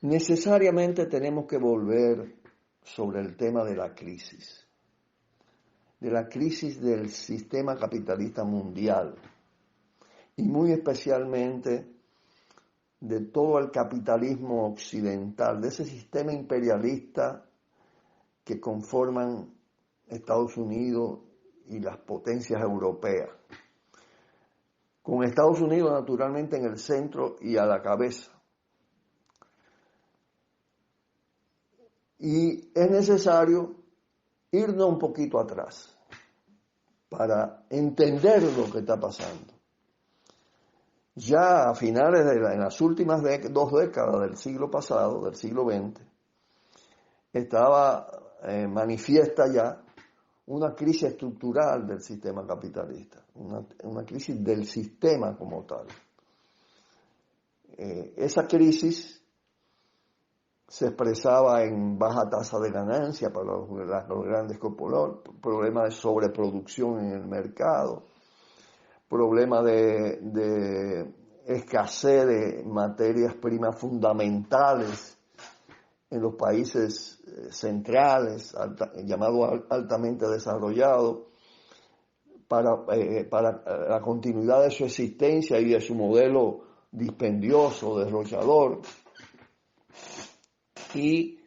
Necesariamente tenemos que volver sobre el tema de la crisis del sistema capitalista mundial y muy especialmente de todo el capitalismo occidental, de ese sistema imperialista que conforman Estados Unidos y las potencias europeas, con Estados Unidos naturalmente en el centro y a la cabeza. Y es necesario irnos un poquito atrás para entender lo que está pasando. Ya a finales en las últimas 2 décadas del siglo pasado, del siglo XX, estaba manifiesta ya una crisis estructural del sistema capitalista, una crisis del sistema como tal. Esa crisis se expresaba en baja tasa de ganancia para los grandes corporaciones, problemas de sobreproducción en el mercado, problemas de escasez de materias primas fundamentales en los países centrales, llamados altamente desarrollados, para la continuidad de su existencia y de su modelo dispendioso, derrochador. Y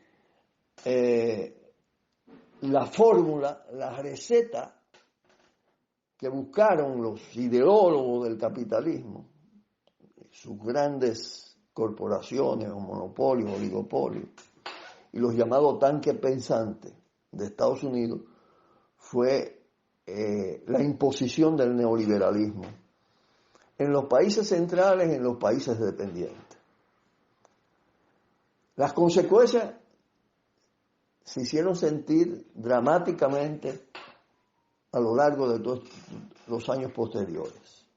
la fórmula, la receta que buscaron los ideólogos del capitalismo, sus grandes corporaciones o monopolios, oligopolios, y los llamados tanques pensantes de Estados Unidos, fue la imposición del neoliberalismo en los países centrales y en los países dependientes. Las consecuencias se hicieron sentir dramáticamente a lo largo de todos los años posteriores.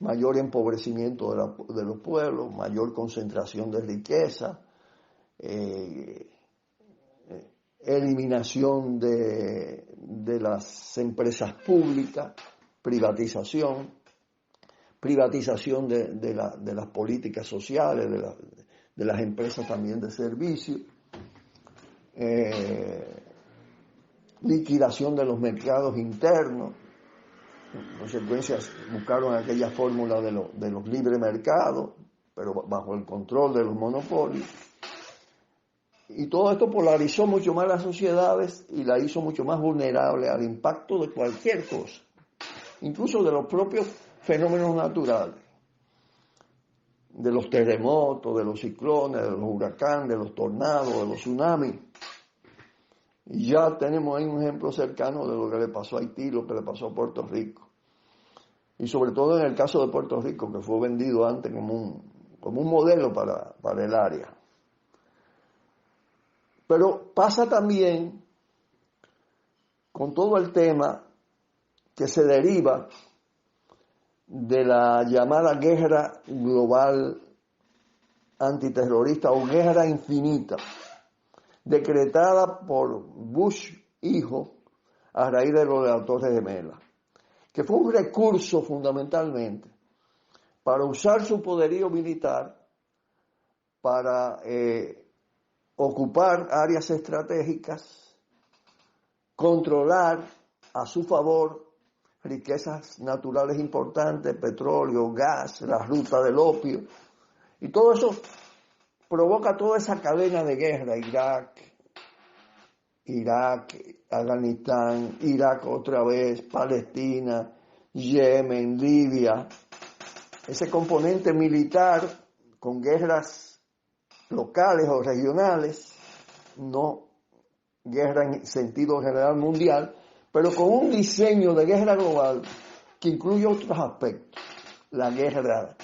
Mayor empobrecimiento de los pueblos, mayor concentración de riqueza, eliminación de las empresas públicas, privatización de las políticas sociales, de las empresas también de servicio, liquidación de los mercados internos. En consecuencia, buscaron aquella fórmula de los libres mercados, pero bajo el control de los monopolios. Y todo esto polarizó mucho más las sociedades y la hizo mucho más vulnerable al impacto de cualquier cosa, incluso de los propios fenómenos naturales, de los terremotos, de los ciclones, de los huracanes, de los tornados, de los tsunamis. Y ya tenemos ahí un ejemplo cercano de lo que le pasó a Haití, lo que le pasó a Puerto Rico. Y sobre todo en el caso de Puerto Rico, que fue vendido antes como un modelo para el área. Pero pasa también con todo el tema que se deriva de la llamada guerra global antiterrorista o guerra infinita, decretada por Bush hijo a raíz de lo de la Torre Gemela, que fue un recurso fundamentalmente para usar su poderío militar para ocupar áreas estratégicas, controlar a su favor riquezas naturales importantes, petróleo, gas, la ruta del opio, y todo eso provoca toda esa cadena de guerra, Irak, Afganistán, Irak otra vez, Palestina, Yemen, Libia, ese componente militar con guerras locales o regionales, no guerra en sentido general mundial, pero con un diseño de guerra global que incluye otros aspectos, la guerra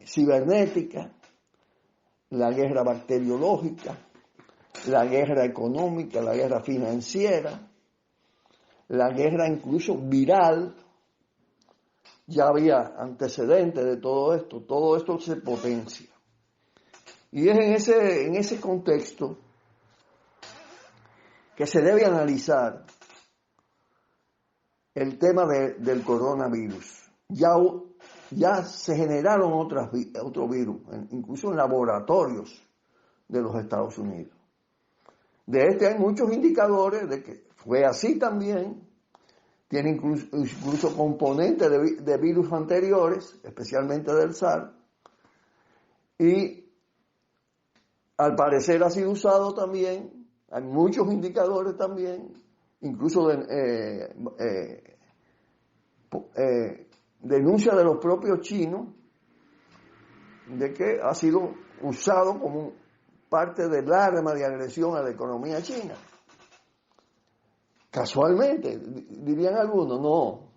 cibernética, la guerra bacteriológica, la guerra económica, la guerra financiera, la guerra incluso viral. Ya había antecedentes de todo esto se potencia. Y es en ese contexto que se debe analizar el tema del coronavirus. Ya ya se generaron otros virus, incluso en laboratorios de los Estados Unidos. De este hay muchos indicadores de que fue así también. Tiene incluso componentes de virus anteriores, especialmente del SARS, y al parecer ha sido usado también. Hay muchos indicadores también, incluso denuncia de los propios chinos de que ha sido usado como parte del arma de agresión a la economía china. Casualmente, dirían algunos, no,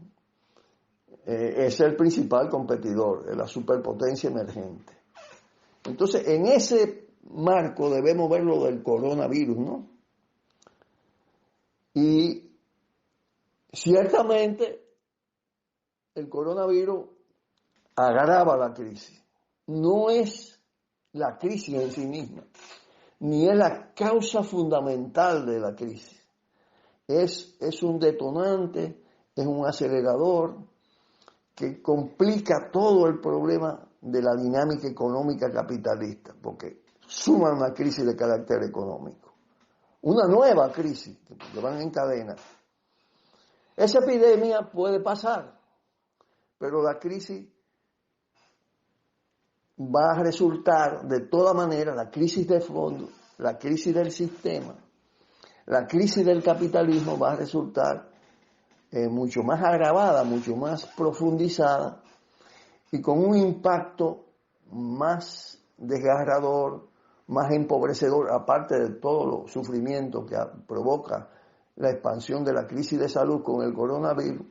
es el principal competidor, es la superpotencia emergente. Entonces, en ese marco debemos ver lo del coronavirus, ¿no? Y ciertamente el coronavirus agrava la crisis. No es la crisis en sí misma, ni es la causa fundamental de la crisis. Es un detonante, es un acelerador que complica todo el problema de la dinámica económica capitalista, porque suma una crisis de carácter económico, una nueva crisis que van en cadena. Esa epidemia puede pasar, pero la crisis va a resultar de toda manera, la crisis de fondo, la crisis del sistema, la crisis del capitalismo va a resultar mucho más agravada, mucho más profundizada y con un impacto más desgarrador, más empobrecedor, aparte de todo los sufrimientos que provoca la expansión de la crisis de salud con el coronavirus,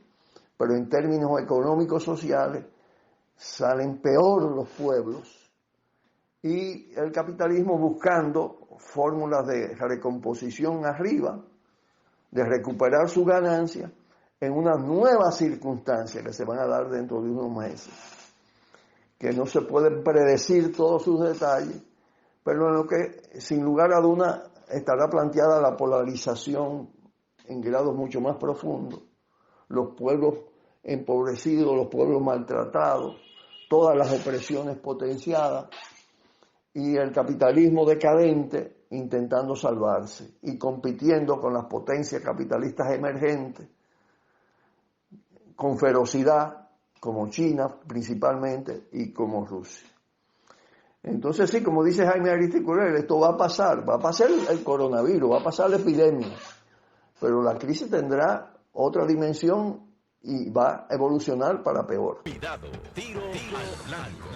pero en términos económicos sociales salen peor los pueblos y el capitalismo buscando fórmulas de recomposición arriba, de recuperar su ganancia en unas nuevas circunstancias que se van a dar dentro de unos meses, que no se pueden predecir todos sus detalles, pero en lo que sin lugar a duda estará planteada la polarización en grados mucho más profundos, los pueblos empobrecidos, los pueblos maltratados, todas las opresiones potenciadas, y el capitalismo decadente intentando salvarse y compitiendo con las potencias capitalistas emergentes con ferocidad, como China principalmente y como Rusia. Entonces sí, como dice Jaime Aristicurel, esto va a pasar el coronavirus, va a pasar la epidemia, pero la crisis tendrá otra dimensión y va a evolucionar para peor. Cuidado, tiro al blanco.